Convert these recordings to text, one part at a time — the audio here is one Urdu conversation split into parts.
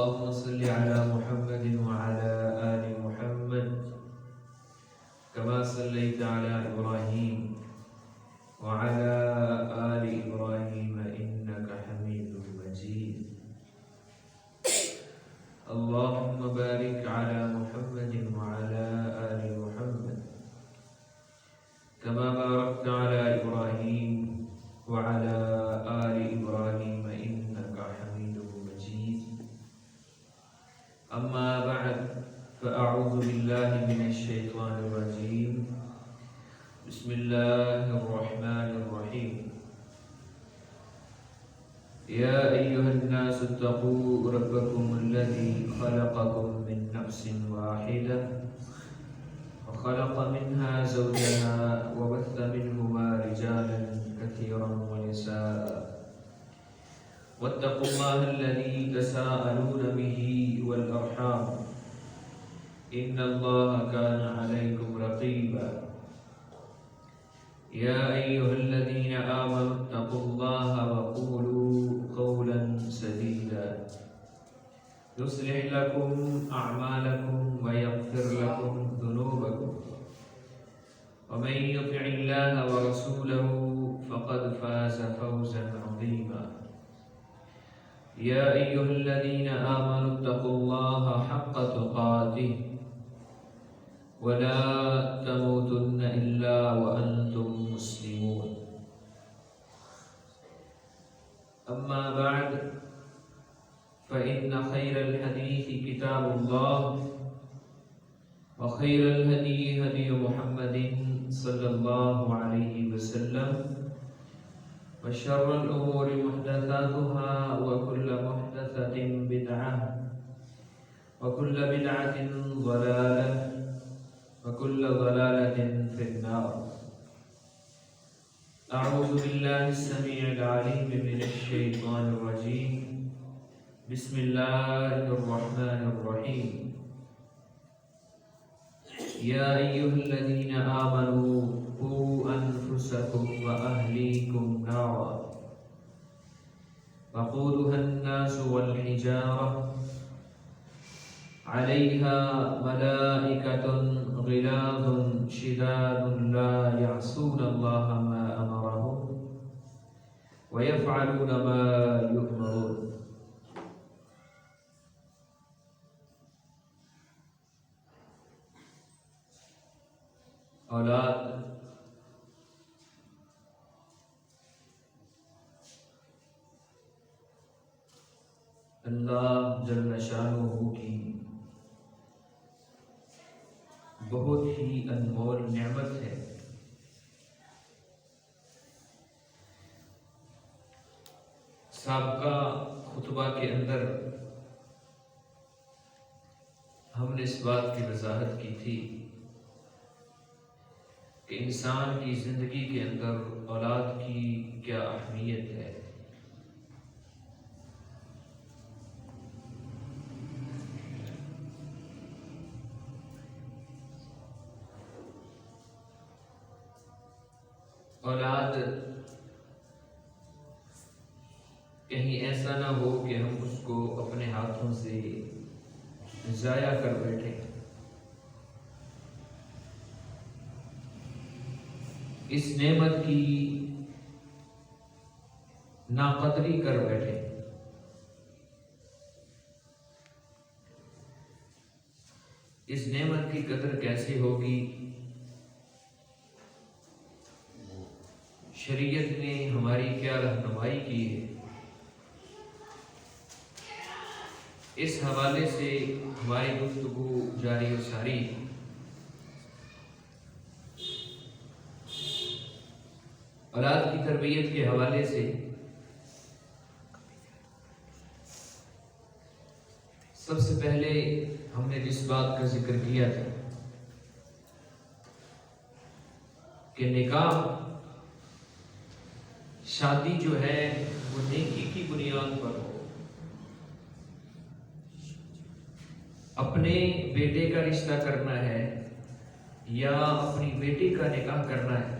اللهم صل على محمد وعلى آل محمد كما صليت على إبراهيم وعلى آل إبراهيم إنك حميد مجيد. اللهم بارك على محمد وعلى آل محمد كما باركت على إبراهيم وعلى آل إبراهيم إنك حميد مجيد. أما بعد فأعوذ بالله من الشيطان الرجيم. بسم الله الرحمن الرحيم. يا أيها الناس اتقوا ربكم الذي خلقكم من نفس واحدة وخلق منها زوجها وبث منهما رجالا كثيرا ونساء واتقوا الله الذي تساءلون به والأرحام إن الله كان عليكم رقيبا. يا أيها الذين آمنوا اتقوا الله وقولوا قولا سديدا يصلح لكم أعمالكم ويغفر لكم ذنوبكم ومن يطع الله ورسوله فقد فاز فوزا عظيما. يا أيها الذين آمنوا اتقوا الله حق تقاته ولا تموتن إلا وأنتم مسلمون. أما بعد فإن خير الحديث كتاب الله وخير الهدي هدي محمد صلى الله عليه وسلم وشر الأمور محدثاتها وكل محدثة بدعة وكل بدعة ضلالة وكل ضلالة في النار. أعوذ بالله السميع العليم من الشيطان الرجيم. بسم الله الرحمن الرحيم. يا أيها الذين آمنوا قوا أنفسكم وأهليكم نارا وقودها الناس والحجارة عليها ملائكة غلاظ شداد لا يعصون الله ما أمرهم ويفعلون ما يؤمرون. اولاد اللہ جل شانہ کی بہت ہی انمول نعمت ہے. سابقہ خطبہ کے اندر ہم نے اس بات کی وضاحت کی تھی کہ انسان کی زندگی کے اندر اولاد کی کیا اہمیت ہے. اولاد کہیں ایسا نہ ہو کہ ہم اس کو اپنے ہاتھوں سے ضائع کر بیٹھیں. اس نعمت کی ناقدری کر بیٹھے. اس نعمت کی قدر کیسے ہوگی؟ شریعت نے ہماری کیا رہنمائی کی ہے، اس حوالے سے ہماری گفتگو جاری و ساری ہے. اولاد کی تربیت کے حوالے سے سب سے پہلے ہم نے جس بات کا ذکر کیا تھا کہ نکاح شادی جو ہے وہ نیکی کی بنیاد پر ہو. اپنے بیٹے کا رشتہ کرنا ہے یا اپنی بیٹی کا نکاح کرنا ہے،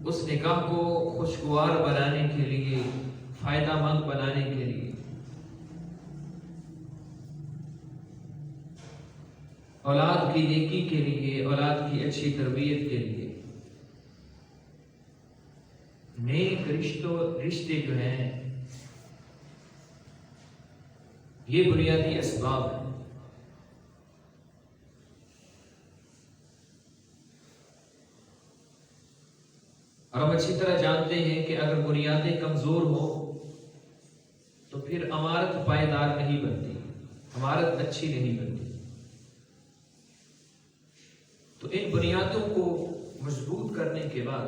اس نکاح کو خوش خوشگوار بنانے کے لیے، فائدہ مند بنانے کے لیے، اولاد کی نیکی کے لیے، اولاد کی اچھی تربیت کے لیے نیک رشتے جو ہیں یہ بنیادی اسباب ہیں۔ اور ہم اچھی طرح جانتے ہیں کہ اگر بنیادیں کمزور ہو تو پھر عمارت پائیدار نہیں بنتی، عمارت اچھی نہیں بنتی۔ تو ان بنیادوں کو مضبوط کرنے کے بعد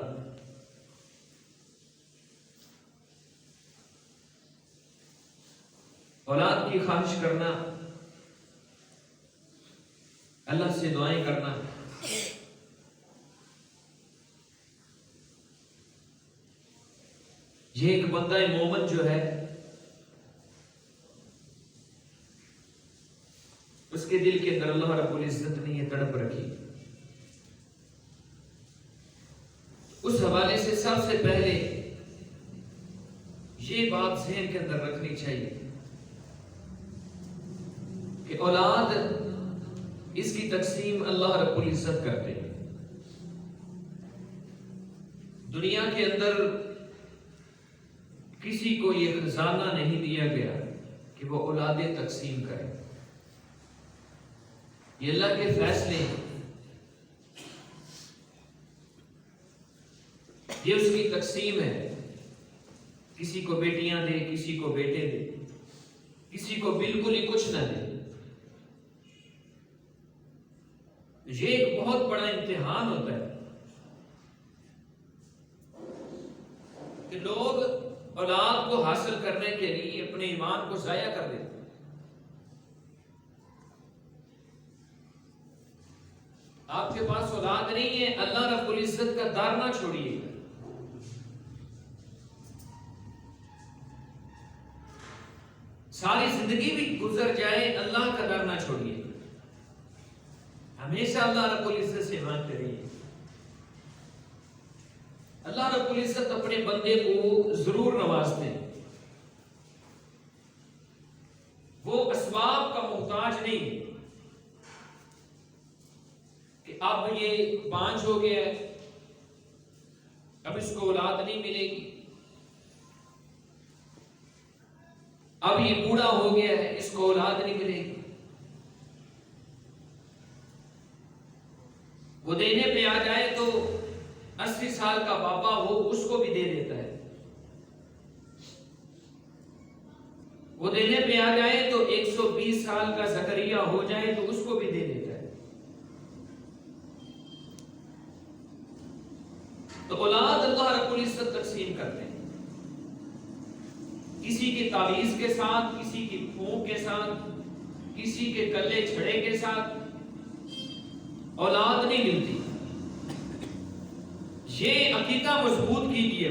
اولاد کی خواہش کرنا، اللہ سے دعائیں کرنا، یہ ایک بندہ مومن جو ہے اس کے دل کے اندر اللہ رب العزت نے یہ تڑپ رکھی۔ اس حوالے سے سب سے پہلے یہ بات ذہن کے اندر رکھنی چاہیے کہ اولاد اس کی تقسیم اللہ رب العزت کرتے ہیں۔ دنیا کے اندر کسی کو یہ خزانہ نہیں دیا گیا کہ وہ اولادیں تقسیم کرے، یہ اللہ کے فیصلے ہیں، یہ اس کی تقسیم ہے۔ کسی کو بیٹیاں دے، کسی کو بیٹے دے، کسی کو بالکل ہی کچھ نہ دے۔ یہ ایک بہت بڑا امتحان ہوتا ہے کہ لوگ اولاد کو حاصل کرنے کے لیے اپنے ایمان کو ضائع کر دیتے ہیں۔ آپ کے پاس اولاد نہیں ہے، اللہ رب العزت کا در نہ چھوڑیے گا۔ ساری زندگی بھی گزر جائے، اللہ کا در نہ چھوڑیے گا۔ ہمیشہ اللہ رب العزت سے مانگتے رہیے۔ اللہ رب العزت اپنے بندے کو ضرور نوازتے ہیں، وہ اسباب کا محتاج نہیں کہ اب یہ 5 ہو گیا ہے، اب اس کو اولاد نہیں ملے گی، اب یہ بوڑھا ہو گیا ہے، اس کو اولاد نہیں ملے گی۔ وہ دینے پہ آ جائے تو 80 سال کا بابا ہو اس کو بھی دے دیتا ہے، وہ دینے پہ آ جائے تو 120 سال کا زکریا ہو جائے تو اس کو بھی دے دیتا ہے۔ تو اولاد اللہ رب العزت تقسیم کرتے ہیں، کسی کی تعویذ کے ساتھ، کسی کی پھونک کے ساتھ، کسی کے کلے چھڑے کے ساتھ اولاد نہیں ملتی۔ یہ عقیدہ مضبوط کیجیے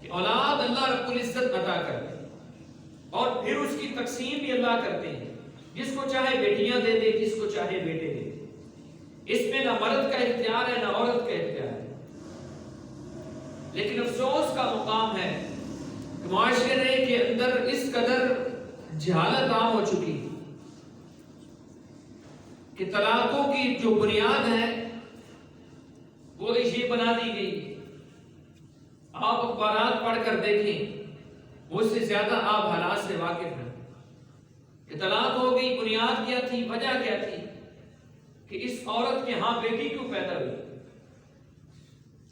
کہ اولاد اللہ رب العزت عطا کرتے ہیں اور پھر اس کی تقسیم بھی اللہ کرتے ہیں، جس کو چاہے بیٹیاں دے دے، جس کو چاہے بیٹے دے دے۔ اس میں نہ مرد کا اختیار ہے نہ عورت کا اختیار ہے۔ لیکن افسوس کا مقام ہے کہ معاشرے کے اندر اس قدر جہالت عام ہو چکی کہ طلاقوں کی جو بنیاد ہے وہ یہ بنا دی گئی۔ آپ اخبارات پڑھ کر دیکھیں، مجھ سے زیادہ آپ حالات سے واقف ہیں کہ طلاق ہو گئی، بنیاد کیا تھی، وجہ کیا تھی کہ اس عورت کے ہاں بیٹی کیوں پیدا ہوئی؟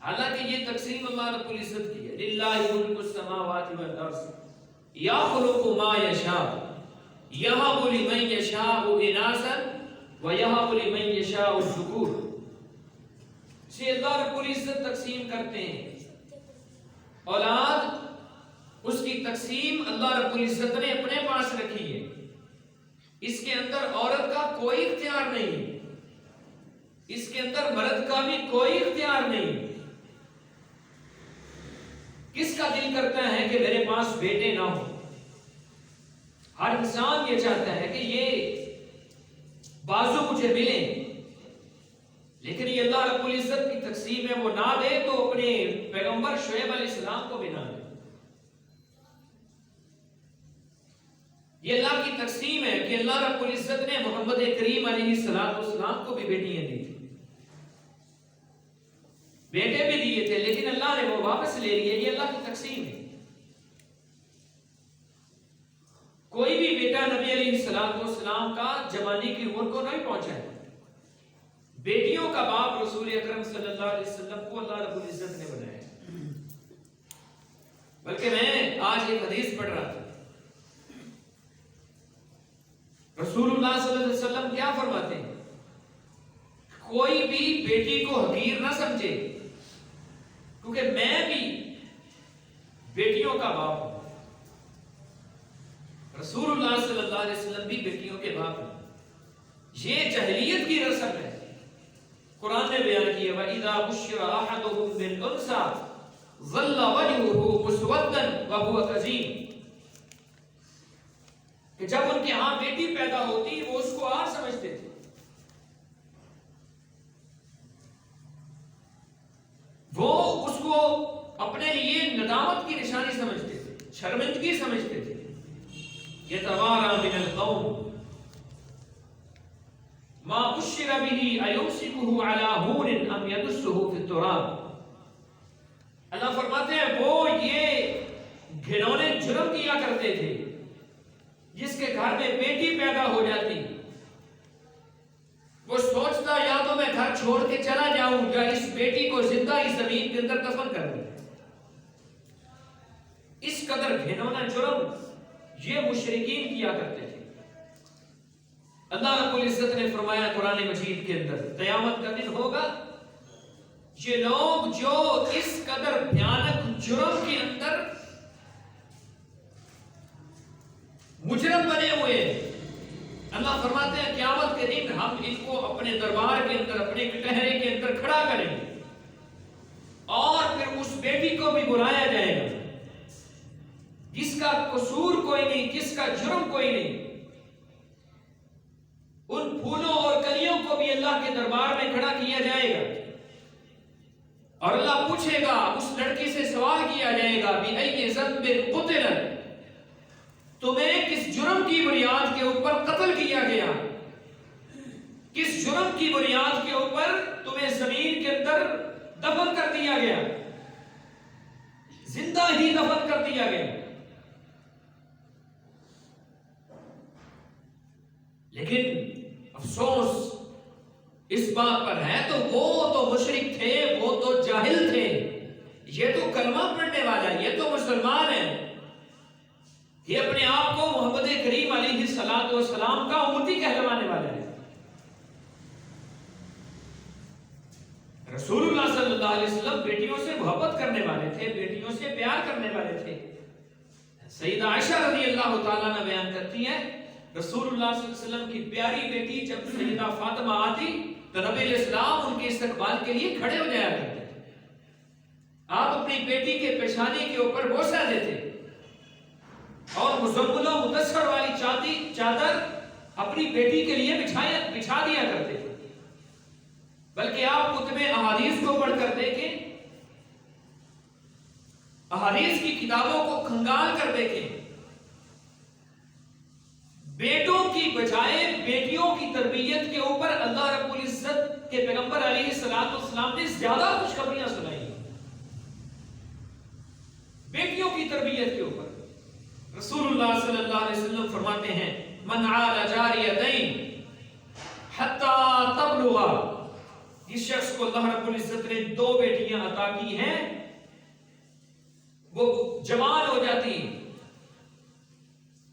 حالانکہ یہ تقسیم اللہ رب العزت کی ہے۔ للہ ملک السماوات والارض یخلق ما یشاء یہب لمن یشاء اناثا وَيَهَبُ لِمَن يَشَاءُ الذُّكُورَ۔ سے اللہ رب العزت تقسیم کرتے ہیں اولاد، اس کی تقسیم اللہ رب العزت نے اپنے پاس رکھی ہے، اس کے اندر عورت کا کوئی اختیار نہیں، اس کے اندر مرد کا بھی کوئی اختیار نہیں۔ کس کا دل کرتا ہے کہ میرے پاس بیٹے نہ ہو؟ ہر انسان یہ چاہتا ہے کہ یہ بازو مجھے ملیں، لیکن یہ اللہ رب العزت کی تقسیم ہے، وہ نہ دے تو اپنے پیغمبر شعیب علیہ السلام کو بھی نہ دے۔ یہ اللہ کی تقسیم ہے کہ اللہ رب العزت نے محمد کریم علیہ السلام کو بھی بیٹیاں دی تھی، بیٹے بھی دیے تھے، لیکن اللہ نے وہ واپس لے لیے۔ یہ اللہ کی تقسیم ہے۔ کوئی بھی بیٹا نبی علیہ السلام کا جوانی کی عمر کو نہیں پہنچا ہے۔ بیٹیوں کا باپ رسول اکرم صلی اللہ علیہ وسلم کو اللہ رب العزت نے بنایا۔ بلکہ میں آج ایک حدیث پڑھ رہا تھا، رسول اللہ صلی اللہ علیہ وسلم کیا فرماتے ہیں؟ کوئی بھی بیٹی کو حقیر نہ سمجھے، کیونکہ میں بھی بیٹیوں کا باپ ہوں۔ رسول اللہ صلی اللہ علیہ وسلم بھی بیٹیوں کے باپ ہیں۔ یہ جاہلیت کی رسم ہے۔ قرآن نے بیان کیا وَإِذَا بُشِّرَ أَحَدُهُم بِالْأُنثَىٰ ظَلَّ وَجْهُهُ مُسْوَدًّا وَهُوَ كَظِيمٌ، کہ جب ان کے ہاں بیٹی پیدا ہوتی وہ اس کو آر سمجھتے تھے، وہ اس کو اپنے لیے ندامت کی نشانی سمجھتے تھے، شرمندگی سمجھتے تھے۔ يَتَوَارَىٰ مِنَ الْقَوْمِ مَا بُشِّرَ بِهِ أَيُمْسِكُهُ عَلَىٰ هُونٍ أَمْ يَدُسُّهُ فِي التُّرَابِ۔ اللہ فرماتے ہیں وہ یہ گھنونے جرم کیا کرتے تھے، جس کے گھر میں بیٹی پیدا ہو جاتی وہ سوچتا یا تو میں گھر چھوڑ کے چلا جاؤں یا اس بیٹی کو زندہ ہی زمین کے اندر دفن کر دوں۔ اس قدر گھنونا جرم یہ مشرکین کیا کرتے تھے۔ اللہ رب العزت نے فرمایا قرآن مجید کے اندر قیامت کا دن ہوگا، یہ لوگ جو اس قدر بھیانک جرم کے اندر مجرم بنے ہوئے ہیں، اللہ فرماتے ہیں قیامت کے دن ہم ان کو اپنے دربار کے اندر، اپنے کٹہرے کے اندر کھڑا کریں گے، اور پھر اس بیٹی کو بھی بلایا جائے گا جس کا قصور کوئی نہیں، جس کا جرم کوئی نہیں۔ ان پھولوں اور کلیوں کو بھی اللہ کے دربار میں کھڑا کیا جائے گا، اور اللہ پوچھے گا، اس لڑکی سے سوال کیا جائے گا بِأَيِّ ذَنبٍ قُتِلَتْ، تمہیں کس جرم کی بنیاد کے اوپر قتل کیا گیا، کس جرم کی بنیاد کے اوپر تمہیں زمین کے اندر دفن کر دیا گیا، زندہ ہی دفن کر دیا گیا۔ لیکن افسوس اس بات پر ہے تو وہ تو مشرک تھے، وہ تو جاہل تھے، یہ تو کلمہ پڑھنے والا ہے، یہ تو مسلمان ہے، یہ اپنے آپ کو محمد کریم علیہ السلام کا امتی کہلوانے والا ہے۔ رسول اللہ صلی اللہ علیہ وسلم بیٹیوں سے محبت کرنے والے تھے، بیٹیوں سے پیار کرنے والے تھے۔ سیدہ عائشہ رضی اللہ تعالیٰ عنہ بیان کرتی ہیں رسول اللہ صلی اللہ علیہ وسلم کی پیاری بیٹی جب سیدہ فاطمہ آتی تو نبی علیہ السلام ان کے استقبال کے لیے کھڑے ہو جایا کرتے تھے۔ آپ اپنی بیٹی کے پیشانی کے اوپر بوسہ دیتے اور مزمل و مدثر والی چادر اپنی بیٹی کے لیے بچھا دیا کرتے تھے۔ بلکہ آپ کتب احادیث کو پڑھ کر دیکھیں، احادیث کی کتابوں کو کھنگال کر دیکھیں، بیٹوں کی بجائے بیٹیوں کی تربیت کے اوپر اللہ رب العزت کے پیغمبر علیہ السلام نے زیادہ خوشخبریاں سنائی ہیں۔ بیٹیوں کی تربیت کے اوپر رسول اللہ صلی اللہ علیہ وسلم فرماتے ہیں من عال جاریتین حتی تبلغا، جس شخص کو اللہ رب العزت نے 2 بیٹیاں عطا کی ہیں وہ جوان ہو جاتی ہیں،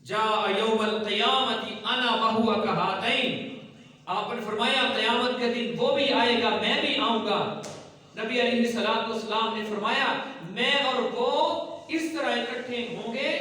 جاء یوم القیامت انا وہو کہاتین، آپ نے فرمایا قیامت کے دن وہ بھی آئے گا، میں بھی آؤں گا۔ نبی علیہ السلام نے فرمایا میں اور وہ اس طرح اکٹھے ہوں گے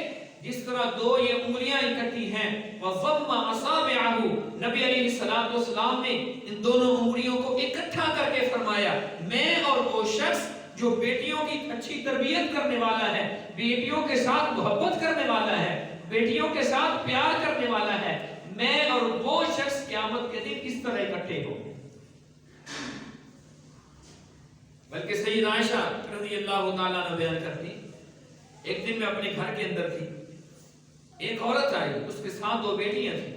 جس طرح 2 یہ انگلیاں اکٹھی ہیں۔ وَضَمَّ أَصَابِعَهُ، نبی علیہ السلام نے ان دونوں انگلیوں کو اکٹھا کر کے فرمایا میں اور وہ شخص جو بیٹیوں کی اچھی تربیت کرنے والا ہے، بیٹیوں کے ساتھ محبت کرنے والا ہے، بیٹیوں کے ساتھ پیار کرنے والا ہے، میں اور وہ شخص قیامت کے دن اس طرح اکٹھے ہوں۔ بلکہ سید عائشہ رضی اللہ تعالیٰ عنہ بیان کرتی، ایک دن میں اپنے گھر کے اندر تھی، ایک عورت آئی، اس کے ساتھ 2 بیٹیاں تھیں۔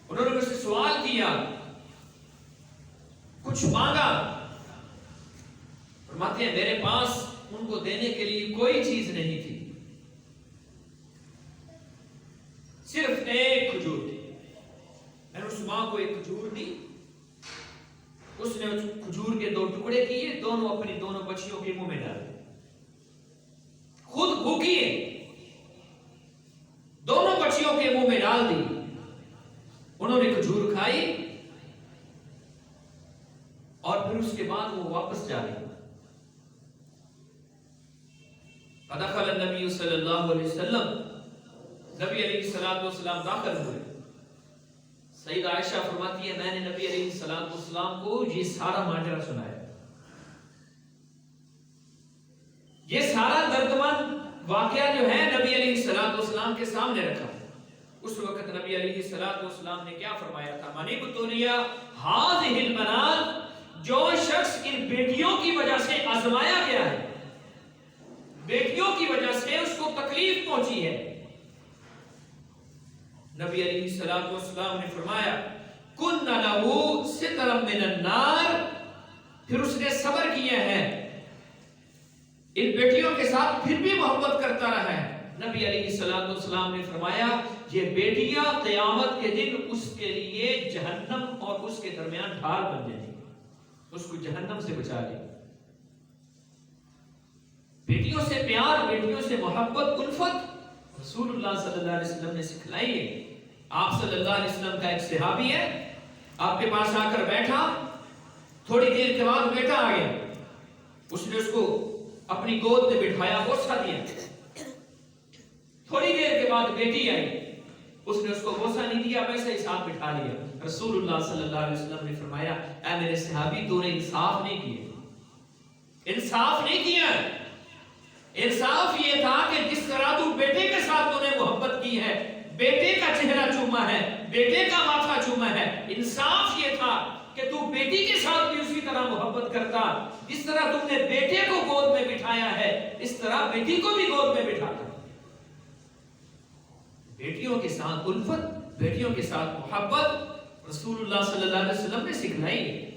انہوں نے مجھ سے سوال کیا، کچھ مانگا۔ فرماتے ہیں میرے پاس ان کو دینے کے لیے کوئی چیز نہیں تھی، صرف ایک کھجور تھی۔ میں نے اس ماں کو ایک کھجور دی، اس نے اس کھجور کے 2 ٹکڑے کیے، دونوں اپنی دونوں بچیوں کے منہ میں ڈالے، خود بھوکی ہے، دونوں بچیوں کے منہ میں ڈال دی۔ انہوں نے کھجور کھائی اور پھر اس کے بعد وہ واپس جا رہی۔ فدخل النبی صلی اللہ علیہ وسلم، نبی علیہ السلام داخل ہوئے۔ سید عائشہ فرماتی ہے میں نے نبی علیہ السلام کو یہ سارا ماجرا سنایا، یہ سارا دردمند واقعہ جو ہے نبی علیہ السلام کے سامنے رکھا۔ اس وقت نبی علیہ السلام نے کیا فرمایا تھا؟ من ابتلی هذه البنات، جو شخص ان بیٹیوں کی وجہ سے آزمایا گیا ہے، بیٹیوں کی وجہ سے اس کو تکلیف پہنچی ہے، نبی علیہ السلام نے فرمایا کن لہ سترا من النار، پھر اس نے صبر کیا ہے، ان بیٹیوں کے ساتھ پھر بھی محبت کرتا رہا ہے۔ نبی علیہ السلام نے فرمایا یہ بیٹیاں قیامت کے دن اس کے لیے جہنم اور اس کے درمیان ڈھال بن جائیں گی، اس کو جہنم سے بچا لے۔ بیٹیوں سے پیار، بیٹیوں سے محبت، الفت رسول اللہ صلی اللہ علیہ وسلم نے سکھلائی ہے۔ آپ صلی اللہ علیہ وسلم کا ایک صحابی ہے، آپ کے پاس آ کر بیٹھا، تھوڑی دیر کے بعد بیٹا آ گیا، اس نے اس کو اپنی گود میں بٹھایا، بوسہ دیا۔ تھوڑی دیر کے بعد بیٹی آئی، اس نے اس کو بوسہ نہیں دیا، ویسے ہی ساتھ بٹھا لیا۔ رسول اللہ صلی اللہ علیہ وسلم نے فرمایا اے میرے صحابی تو نے انصاف نہیں کیا، انصاف نہیں کیا۔ انصاف یہ تھا کہ جس طرح تو بیٹے کے ساتھ تو نے محبت کی ہے، بیٹے کا چہرہ چوما ہے، بیٹے کا ماتھا چوما ہے، انصاف یہ تھا کہ تو بیٹی کے ساتھ بھی اسی طرح محبت کرتا، جس طرح تم نے بیٹے کو گود میں بٹھایا ہے اس طرح بیٹی کو بھی گود میں بٹھاتا۔ بیٹیوں کے ساتھ الفت، بیٹیوں کے ساتھ محبت رسول اللہ صلی اللہ علیہ وسلم نے سکھلائی ہے۔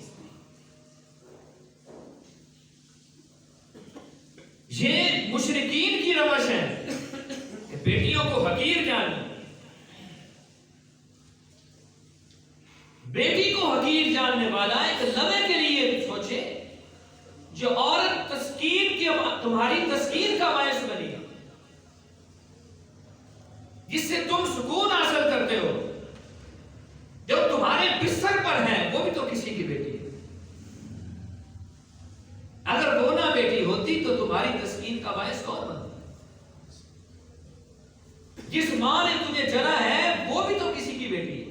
یہ مشرکین کی روش ہے کہ بیٹیوں کو حقیر جاننا، بیٹی کو حقیر جاننے والا ایک لمحے کے لیے سوچے جو عورت تسکین کی تمہاری تسکین کا باعث بنی، جس سے تم سکون حاصل کرتے ہو، جو تمہارے بستر پر ہے وہ بھی تو کسی کی بیٹی ہے۔ اگر وہ نہ بیٹی ہوتی تو تمہاری تسکین کا باعث کون بنتا؟ جس ماں نے تجھے جنا ہے وہ بھی تو کسی کی بیٹی ہے۔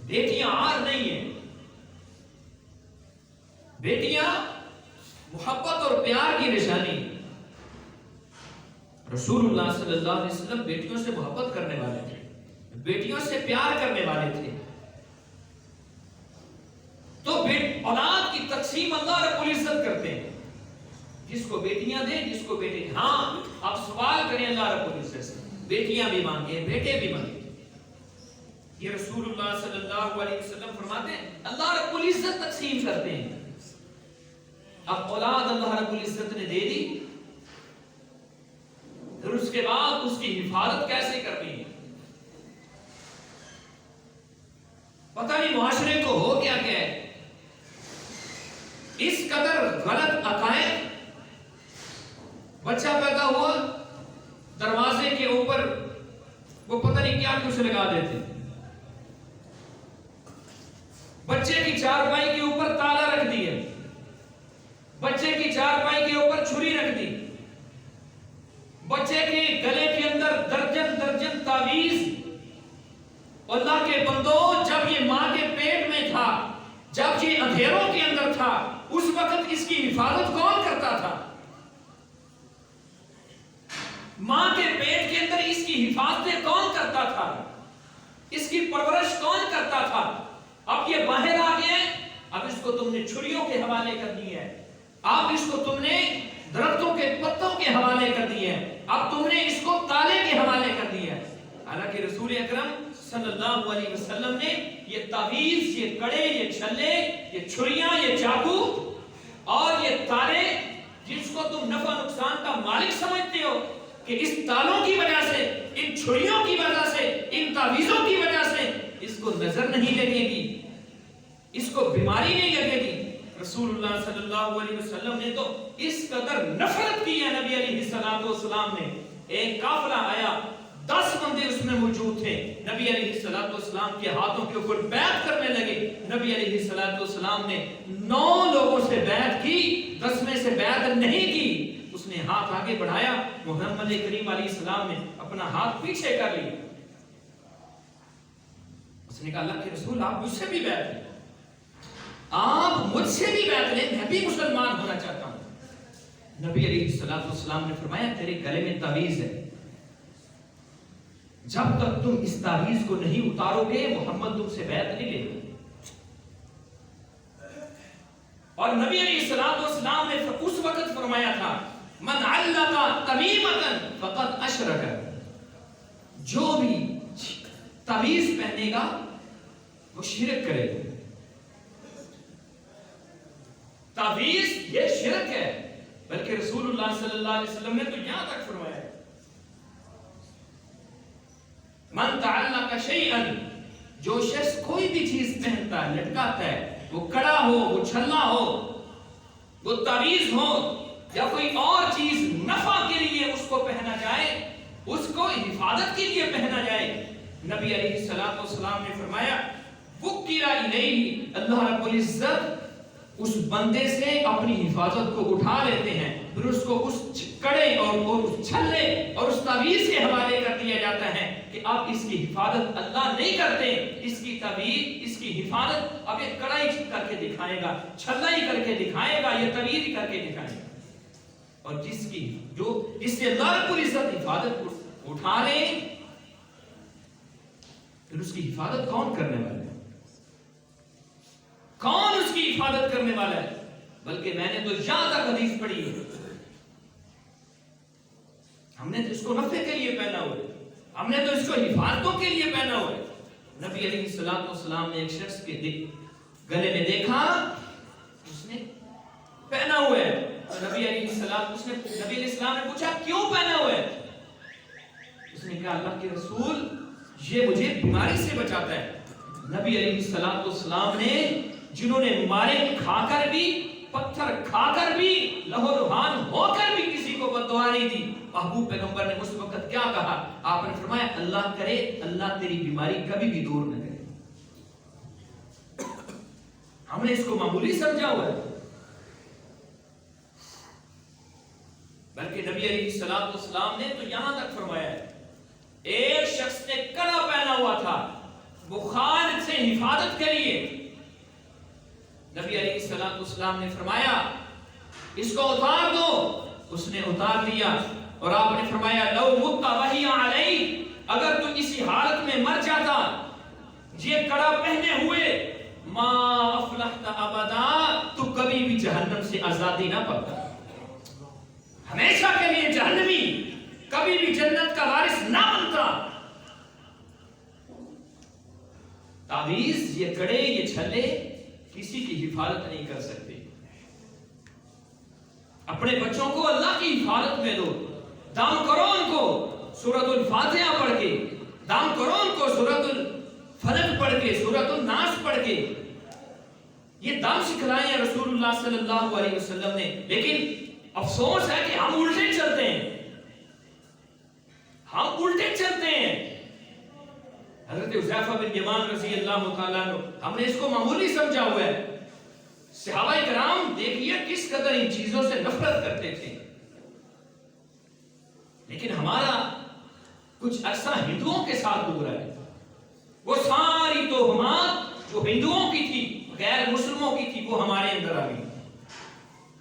بیٹیاں عار نہیں ہیں، بیٹیاں محبت اور پیار کی نشانی۔ رسول اللہ صلی اللہ علیہ وسلم بیٹیوں سے محبت کرنے والے تھے، بیٹیوں سے پیار کرنے والے تھے۔ تو اولاد کی تقسیم اللہ رب العزت کرتے ہیں، جس کو بیٹیاں دیں، جس کو بیٹے۔ ہاں آپ سوال کریں اللہ رب العزت سے، بیٹیاں بھی مانگے بیٹے بھی مانگے۔ یہ رسول اللہ صلی اللہ علیہ وسلم فرماتے ہیں اللہ رب العزت تقسیم کرتے ہیں۔ اب اولاد اللہ رب العزت نے دے دی، پھر اس کے بعد اس کی حفاظت کیسے کرنی ہے؟ پتہ نہیں معاشرے کو ہو کیا کہ اس قدر غلط عقائد، بچہ پیدا ہوا دروازے کے اوپر وہ پتہ نہیں کیا کچھ لگا دیتے، بچے کی چارپائی کے اوپر تالا رکھ دیا، بچے کی چارپائی کے اوپر چھری رکھ دی، بچے کے گلے کے اندر درجن درجن تعویذ۔ اللہ کے بندو، جب یہ ماں کے پیٹ میں تھا، جب یہ اندھیروں کے اندر تھا، اس وقت اس کی حفاظت کون کرتا تھا؟ ماں کے پیٹ کے اندر اس کی حفاظتیں کون کرتا تھا؟ اس کی پرورش کون کرتا تھا؟ اب یہ باہر آ گئے، کو تم نے چھریوں کے حوالے کر دی ہے، اب اس کو تم نے درختوں کے پتوں کے حوالے کر دی ہے، اب تم نے اس کو تالے کے حوالے کر دی ہے۔ حالانکہ رسول اکرم صلی اللہ علیہ وسلم نے یہ تعویذ، یہ کڑے، یہ چھلے، یہ چھریاں، یہ چاقو اور یہ تالے جس کو تم نفع نقصان کا مالک سمجھتے ہو کہ اس تالوں کی وجہ سے، ان چھریوں کی وجہ سے، ان تعویذوں کی وجہ سے اس کو نظر نہیں لگے گی، اس کو بیماری نہیں لگے گی۔ رسول اللہ صلی اللہ علیہ وسلم نے تو اس قدر نفرت کی ہے نبی علیہ السلام نے۔ ایک قافلہ آیا، 10 بندے اس میں موجود تھے، نبی علیہ السلام کے ہاتھوں کے اوپر بیعت کرنے لگے۔ نبی علیہ السلام نے 9 لوگوں سے بیعت کی، 10 سے بیعت نہیں کی۔ اس نے ہاتھ آگے بڑھایا، محمد کریم علیہ السلام نے اپنا ہاتھ پیچھے کر لیا۔ اس نے کہا اللہ کے رسول آپ مجھ سے بھی بیعت لیں، آپ مجھ سے بھی بیعت لیں، میں بھی مسلمان ہونا چاہتا ہوں۔ نبی علیہ السلام نے فرمایا تیرے گلے میں تعویذ ہے، جب تک تم اس تعویذ کو نہیں اتارو گے محمد تم سے بیعت نہیں لے گا۔ اور نبی علیہ السلام نے اس وقت فرمایا تھا من علق تمیمۃ فقد اشرک، جو بھی تعویذ پہنے گا وہ شرک کرے گا۔ تعویذ یہ شرک ہے، بلکہ رسول اللہ صلی اللہ علیہ وسلم نے تو یہاں تک فرمایا ہے من تعلق شیئا، جو شخص کوئی بھی چیز پہنتا ہے، لٹکاتا ہے، وہ کڑا ہو، وہ چھلا ہو، وہ تعویذ ہو یا کوئی اور چیز نفع کے لیے اس کو پہنا جائے، اس کو حفاظت کے لیے پہنا جائے، نبی علیہ السلام نے فرمایا وکیل الیہ، اللہ رب العزت اس بندے سے اپنی حفاظت کو اٹھا لیتے ہیں، پھر اس کو اس کڑے اور اس چھلے اور اس تعویذ کے حوالے کر دیا جاتا ہے کہ اب اس کی حفاظت اللہ نہیں کرتے، اس کی تعویذ، اس کی حفاظت اب یہ کڑا ہی کر کے دکھائے گا، چھلا ہی کر کے دکھائے گا، یہ تعویذ ہی کر کے دکھائے گا۔ اور جس سے اللہ رب العزت حفاظت اٹھا لے، پھر اس کی حفاظت کون کرنے والا ہے؟ کون اس کی حفاظت کرنے والا ہے؟ بلکہ میں نے تو یہاں تک حدیث پڑھی ہے، ہم نے تو اس کو نفع کے لیے پہنا ہوا ہے، ہم نے تو اس کو حفاظتوں کے لیے پہنا ہوا ہے۔ نبی علیہ السلام نے ایک شخص کے گلے میں دیکھا، اس نے پہنا ہوا ہے، نبی علیہ السلام نے پوچھا کیوں پہنا ہوا ہے؟ اس نے کہا اللہ کے رسول یہ مجھے بیماری سے بچاتا ہے۔ نبی علیہ السلام نے جنہوں نے مارے کھا کر بھی، پتھر کھا کر بھی، لہو لہان ہو کر بھی کسی کو بد دعا نہیں دی، محبوب پیغمبر نے اس وقت کیا کہا؟ آپ نے فرمایا اللہ کرے اللہ تیری بیماری کبھی بھی دور نہ کرے۔ ہم نے اس کو معمولی سمجھا ہوا ہے، بلکہ نبی علیہ السلام نے تو یہاں تک فرمایا ہے ایک شخص نے کڑا پہنا ہوا تھا بخار سے حفاظت کے لیے، نبی علیہ السلام نے فرمایا اس کو اتار دو، اس نے اتار دیا، اور آپ نے فرمایا لو مت وہی علیہ، اگر تو اسی حالت میں مر جاتا یہ کڑا پہنے ہوئے، ما افلحت ابدا، تو کبھی بھی جہنم سے آزادی نہ پاتا، ہمیشہ کے لیے جہنمی، کبھی بھی جنت کا وارث نہ بنتا۔ تعویذ، یہ کڑے، یہ چھلے کسی کی حفاظت نہیں کر سکتے۔ اپنے بچوں کو اللہ کی حفاظت میں دو، دام کرو ان کو سورۃ الفاتحہ پڑھ کے، دام کرو ان کو سورۃ الفلق پڑھ کے، سورۃ الناس پڑھ کے، یہ دام سکھلائے ہیں رسول اللہ صلی اللہ علیہ وسلم نے۔ لیکن افسوس ہے کہ ہم الٹے چلتے ہیں، ہم الٹے چلتے ہیں۔ حضرت حذیفہ بن یمان رضی اللہ تعالیٰ عنہ، ہم نے اس کو معمولی سمجھا ہوا ہے۔ صحابہ کرام دیکھیے کس قدر ان چیزوں سے نفرت کرتے تھے، لیکن ہمارا کچھ عرصہ ہندوؤں کے ساتھ گزرا ہے، وہ ساری توہمات جو ہندوؤں کی تھی، غیر مسلموں کی تھی، وہ ہمارے اندر آ گئی۔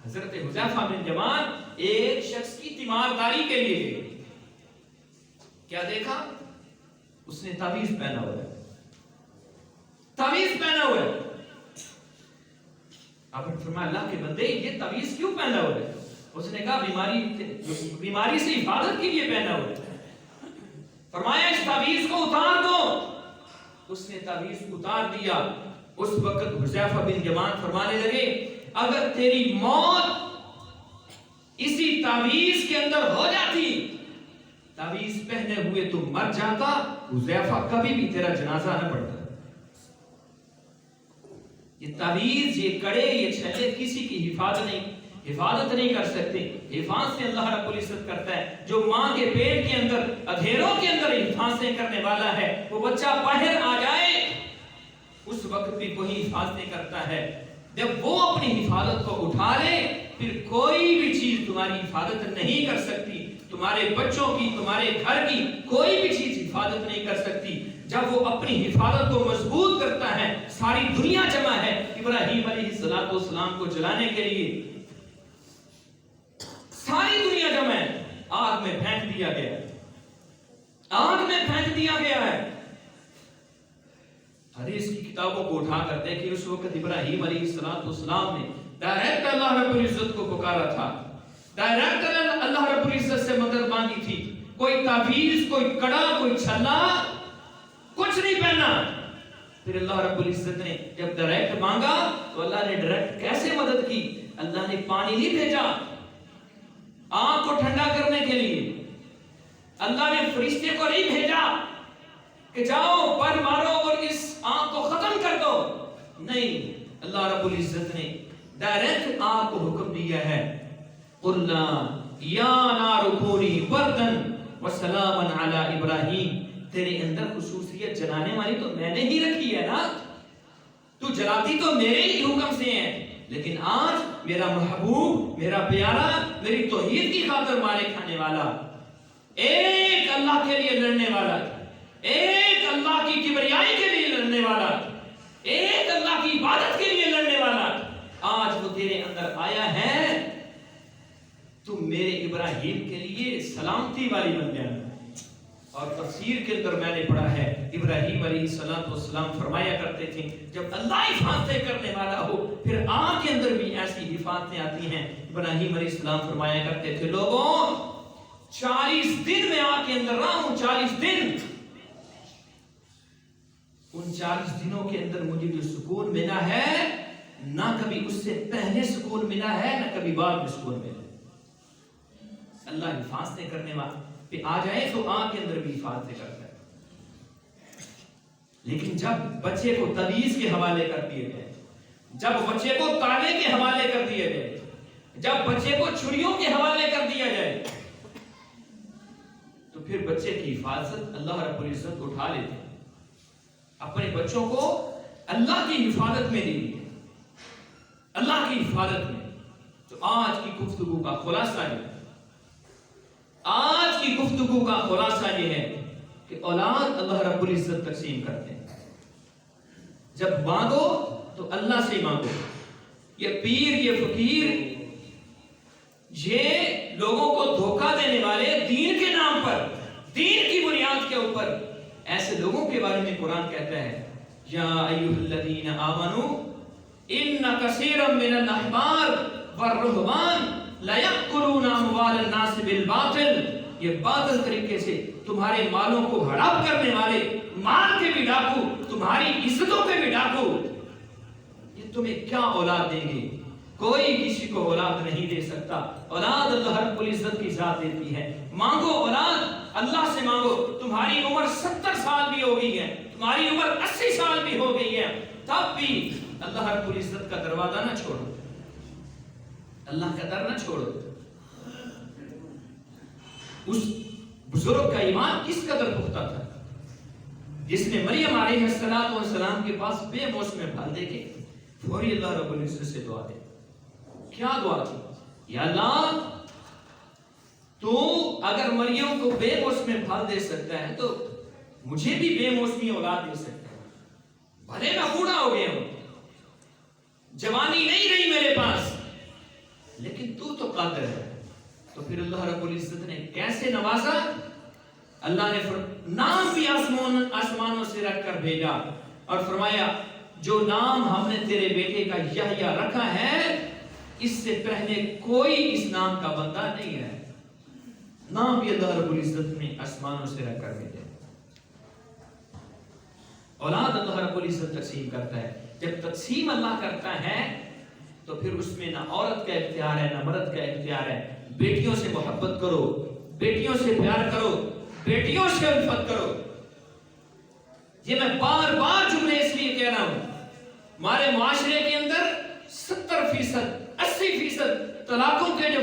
حضرت حذیفہ بن یمان ایک شخص کی تیمارداری کے لیے گئے، کیا دیکھا؟ اس نے تعویذ پہنا ہوا ہے، تعویذ پہنا ہوا ہے، آپ نے فرمایا اللہ کے بندے یہ تعویذ کیوں پہنا ہوا ہے؟ اس نے کہا بیماری سے حفاظت کے لیے پہنا ہوا ہے۔ فرمایا اس تعویذ کو اتار دو۔ اس نے تعویذ اتار دیا۔ اس وقت حذیفہ بن یمان فرمانے لگے اگر تیری موت اسی تعویذ کے اندر ہو جاتی، تعویذ پہنے ہوئے تو مر جاتا، حذیفہ کبھی بھی تیرا جنازہ نہ پڑتا۔ یہ تعویذ، یہ کڑے، یہ چھلے کسی کی حفاظت نہیں کر سکتے۔ حفاظت اللہ رب العزت کرتا ہے۔ جو ماں کے پیٹ کے اندر اندھیروں کے اندر حفاظتیں کرنے والا ہے، وہ بچہ باہر آ جائے اس وقت بھی وہی حفاظتیں کرتا ہے۔ جب وہ اپنی حفاظت کو اٹھا لے پھر کوئی بھی چیز تمہاری حفاظت نہیں کر سکتی، تمہارے بچوں کی، تمہارے گھر کی کوئی بھی چیز حفاظت نہیں کر سکتی۔ جب وہ اپنی حفاظت کو مضبوط کرتا ہے، ساری دنیا جمع ہے ابراہیم علیہ السلام کو جلانے کے لیے، ساری دنیا جمع ہے، آگ میں پھینک دیا گیا، آگ میں پھینک دیا گیا ہے۔ حدیث کی کتابوں کو اٹھا کر دیکھیں، اس وقت ابراہیم علیہ السلام نے ڈائریکٹ اللہ رب العزت کو پکارا تھا، ڈائریکٹ اللہ رب العزت سے مدد مانگی تھی۔ کوئی تعویذ، کوئی کڑا، کوئی چھلا کچھ نہیں پہنا۔ پھر اللہ رب العزت نے جب ڈائریکٹ مانگا تو اللہ نے ڈائریکٹ کیسے مدد کی؟ اللہ نے پانی نہیں بھیجا آگ کو ٹھنڈا کرنے کے لیے، اللہ نے فرشتے کو نہیں بھیجا کہ جاؤ پر مارو اور اس آگ کو ختم کر دو، نہیں، اللہ رب العزت نے ڈائریکٹ آگ کو حکم دیا ہے، قُلْنَا يَا نَارُ كُونِي بَرْدًا وَسَلَامًا عَلَىٰ إِبْرَاهِيمَ۔ تیرے اندر خصوصیت جلانے والی تو میں نے ہی رکھی ہے نا، تو جلاتی تو میرے ہی حکم سے ہے، لیکن آج میرا محبوب، میرا پیارا، میری توحید کی خاطر مارے کھانے والا، ایک اللہ کے لیے لڑنے والا، ایک اللہ کی کبریائی کے لیے لڑنے والا، ایک اللہ کی عبادت کے لیے لڑنے والا، آج وہ تیرے اندر آیا ہے، تم میرے ابراہیم کے لیے سلامتی والی بن گیا۔ اور تفسیر کے اندر میں نے پڑھا ہے ابراہیم علیہ السلام فرمایا کرتے تھے جب اللہ حفاظتیں کرنے والا ہو پھر آگ کے اندر بھی ایسی حفاظتیں آتی ہیں۔ ابراہیم علیہ السلام فرمایا کرتے تھے لوگوں 40 دن میں آگ کے اندر رہا ہوں، 40 دن، ان 40 دنوں کے اندر مجھے جو سکون ملا ہے نہ کبھی اس سے پہلے سکون ملا ہے نہ کبھی بعد میں سکون ملا۔ اللہ حفاظتیں کرنے والا پہ آ جائے تو آگ کے اندر بھی حفاظتیں کرتا ہے، لیکن جب بچے کو تعویذ کے حوالے کر دیے گئے، جب بچے کو تالے کے حوالے کر دیے گئے، جب بچے کو چھڑیوں کے حوالے کر دیا جائے تو پھر بچے کی حفاظت اللہ رب العزت اٹھا لیتے ہیں، اپنے بچوں کو اللہ کی حفاظت میں دی ہے، اللہ کی حفاظت میں۔ تو آج کی گفتگو کا خلاصہ یہ ہے، آج کی گفتگو کا خلاصہ یہ ہے کہ اولاد اللہ رب العزت تقسیم کرتے ہیں، جب مانگو تو اللہ سے مانگو۔ یہ پیر، یہ فقیر، یہ لوگوں کو دھوکہ دینے والے دین کے نام پر، دین کی بنیاد کے اوپر، ایسے لوگوں کے بارے میں قرآن کہتا ہے یا ایھا الذین آمنوا ان کثیرا من الاحبار والرہبان لَيَأْكُلُونَ أَمْوَالَ النَّاسِ بِالْبَاطِلِ، یہ باطل طریقے سے تمہارے مالوں کو ہڑپ کرنے والے، مال کے بھی ڈاکو، تمہاری عزتوں کے بھی ڈاکو، یہ تمہیں کیا اولاد دیں گے؟ کوئی کسی کو اولاد نہیں دے سکتا، اولاد اللہ رب العزت کی ذات دیتی ہے۔ مانگو اولاد، اللہ سے مانگو۔ تمہاری عمر 70 سال بھی ہو گئی ہے، تمہاری عمر 80 سال بھی ہو گئی ہے، تب بھی اللہ رب العزت کا دروازہ نہ چھوڑو، اللہ کا در نہ چھوڑو۔ اس بزرگ کا ایمان کس قدر پختہ تھا جس نے مریم علیہ السلام کے پاس بے موسم پھل دے کے فوری اللہ رب العزت سے دعا دے۔ کیا دعا کی؟ یا اللہ تو اگر مریم کو بے موسم پھل دے سکتا ہے تو مجھے بھی بے موسمی اولاد دے سکتا ہے، بھلے میں بوڑھا ہو گیا ہوں، جوانی نہیں رہی میرے پاس، لیکن تو قادر ہے۔ تو پھر اللہ رب العزت نے کیسے نوازا؟ اللہ نے نام بھی آسمانوں سے رکھ کر بھیجا اور فرمایا جو نام ہم نے تیرے بیٹے کا یحییٰ رکھا ہے اس سے پہلے کوئی اس نام کا بندہ نہیں ہے. نام بھی اللہ رب العزت نے آسمانوں سے رکھ کر بھیجے. اولاد اللہ رب العزت تقسیم کرتا ہے. جب تقسیم اللہ کرتا ہے تو پھر اس میں نہ عورت کا اختیار ہے نہ مرد کا اختیار ہے. بیٹیوں سے محبت کرو, بیٹیوں سے پیار کرو, بیٹیوں سے الفت کرو. یہ میں بار بار جملے اس لیے کہہ رہا ہوں, ہمارے معاشرے کے اندر 70% 80% طلاقوں کے جو